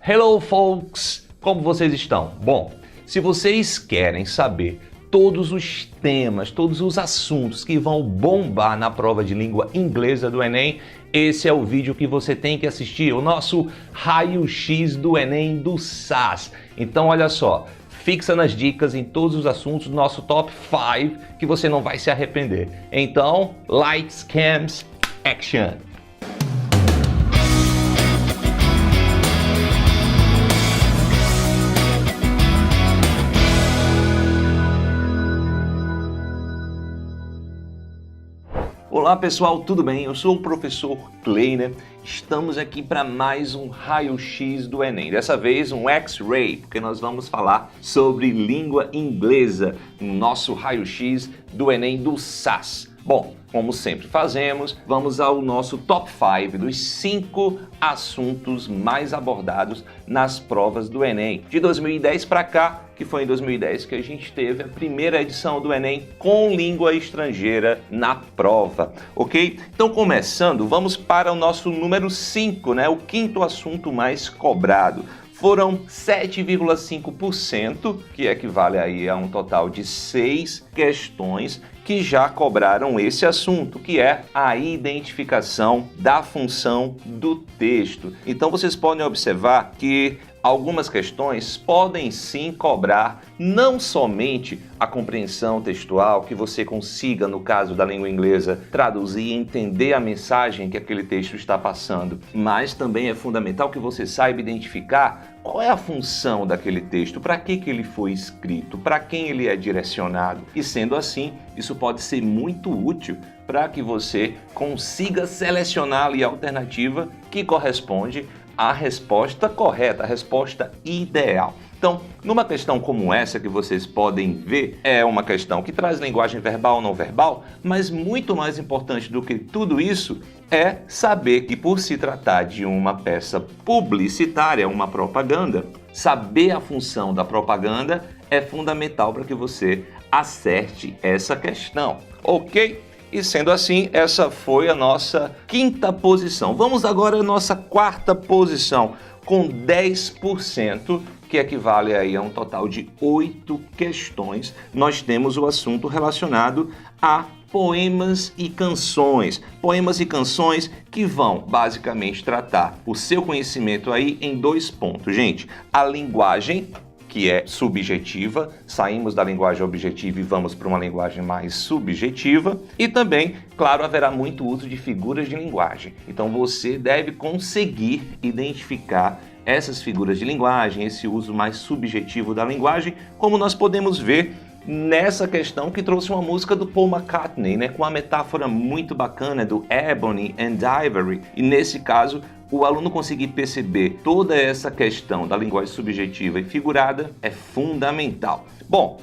Hello, folks! Como vocês estão? Bom, se vocês querem saber todos os temas, todos os assuntos que vão bombar na prova de língua inglesa do Enem, esse é o vídeo que você tem que assistir, o nosso raio-x do Enem do SAS. Então, olha só, fixa nas dicas em todos os assuntos do nosso top 5 que você não vai se arrepender. Então, lights, cams, action! Olá pessoal, tudo bem? Eu sou o professor Kleiner. Estamos aqui para mais um raio-x do Enem. Dessa vez um X-ray, porque nós vamos falar sobre língua inglesa no nosso raio-x do Enem do SAS. Bom, como sempre fazemos, vamos ao nosso top 5 dos 5 assuntos mais abordados nas provas do Enem. De 2010 para cá, que foi em 2010 que a gente teve a primeira edição do Enem com língua estrangeira na prova, ok? Então, começando, vamos para o nosso número 5, né? O quinto assunto mais cobrado. Foram 7,5%, que equivale aí a um total de 6 questões que já cobraram esse assunto, que é a identificação da função do texto. Então vocês podem observar que algumas questões podem sim cobrar não somente a compreensão textual, que você consiga, no caso da língua inglesa, traduzir e entender a mensagem que aquele texto está passando, mas também é fundamental que você saiba identificar qual é a função daquele texto, para que ele foi escrito, para quem ele é direcionado. E sendo assim, isso pode ser muito útil para que você consiga selecionar ali a alternativa que corresponde à resposta correta, a resposta ideal. Então, numa questão como essa que vocês podem ver, é uma questão que traz linguagem verbal ou não verbal, mas muito mais importante do que tudo isso é saber que, por se tratar de uma peça publicitária, uma propaganda, saber a função da propaganda é fundamental para que você acerte essa questão, ok? E sendo assim, essa foi a nossa quinta posição. Vamos agora à nossa quarta posição, com 10%, que equivale aí a um total de 8 questões. Nós temos o assunto relacionado a poemas e canções. Poemas e canções que vão basicamente tratar o seu conhecimento aí em 2 pontos. Gente, a linguagem, que é subjetiva, saímos da linguagem objetiva e vamos para uma linguagem mais subjetiva, e também, claro, haverá muito uso de figuras de linguagem. Então você deve conseguir identificar essas figuras de linguagem, esse uso mais subjetivo da linguagem, como nós podemos ver nessa questão que trouxe uma música do Paul McCartney, né, com uma metáfora muito bacana do Ebony and Ivory, e nesse caso o aluno conseguir perceber toda essa questão da linguagem subjetiva e figurada é fundamental. Bom,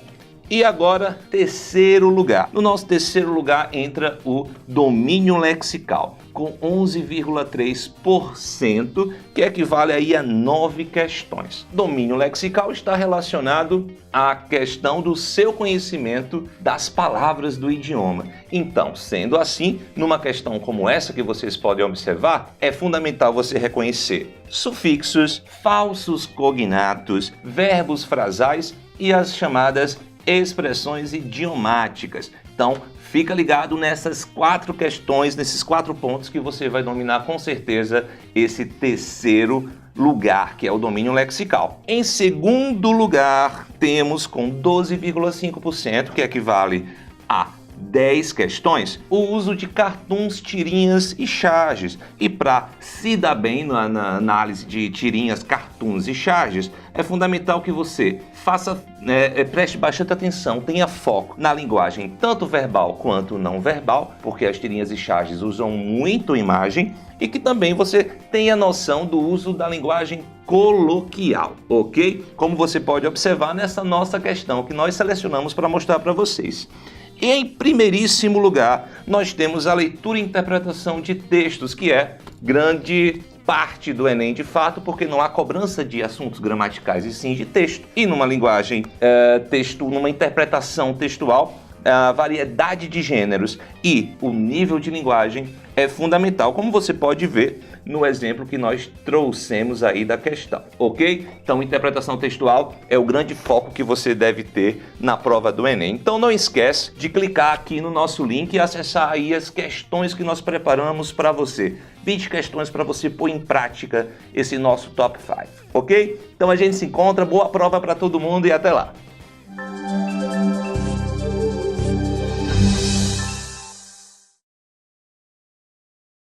e agora, terceiro lugar. No nosso terceiro lugar entra o domínio lexical, com 11,3%, que equivale aí a 9 questões. Domínio lexical está relacionado à questão do seu conhecimento das palavras do idioma. Então, sendo assim, numa questão como essa que vocês podem observar, é fundamental você reconhecer sufixos, falsos cognatos, verbos frasais e as chamadas expressões idiomáticas. Então, fica ligado nessas 4 questões, nesses 4 pontos que você vai dominar com certeza esse terceiro lugar, que é o domínio lexical. Em segundo lugar, temos com 12,5%, que equivale a 10 questões, o uso de cartoons, tirinhas e charges. E para se dar bem na análise de tirinhas, cartoons e charges, é fundamental que você preste bastante atenção, tenha foco na linguagem tanto verbal quanto não verbal, porque as tirinhas e charges usam muito imagem, e que também você tenha noção do uso da linguagem coloquial, ok? Como você pode observar nessa nossa questão que nós selecionamos para mostrar para vocês. E em primeiríssimo lugar, nós temos a leitura e interpretação de textos, que é grande parte do Enem de fato, porque não há cobrança de assuntos gramaticais e sim de texto. E numa linguagem numa interpretação textual, a variedade de gêneros e o nível de linguagem é fundamental, como você pode ver no exemplo que nós trouxemos aí da questão, ok? Então, interpretação textual é o grande foco que você deve ter na prova do Enem. Então, não esquece de clicar aqui no nosso link e acessar aí as questões que nós preparamos para você. 20 questões para você pôr em prática esse nosso Top 5, ok? Então, a gente se encontra, boa prova para todo mundo e até lá!